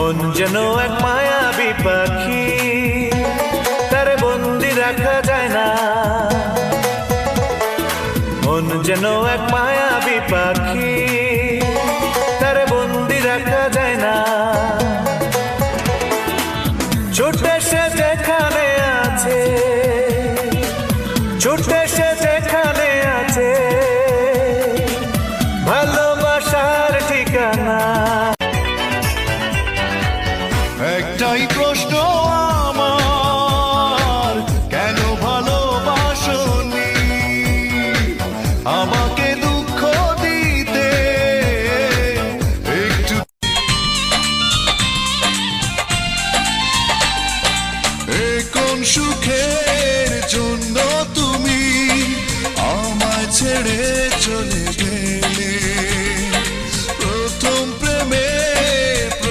মন যেন এক মায়াবী পাখি, তারে বন্দি রাখা যায় না। মন যেন এক মায়াবী পাখি, তারে বন্দি রাখা যায় না। ছুটে সে যেখানে আছে, ছুটে সে যেখানে আছে, ভালোবাসার ঠিকানা। একটাই প্রশ্ন আমার, কেন ভালোবাসনি আমাকে দুঃখ দিতে একটু। কোন সুখে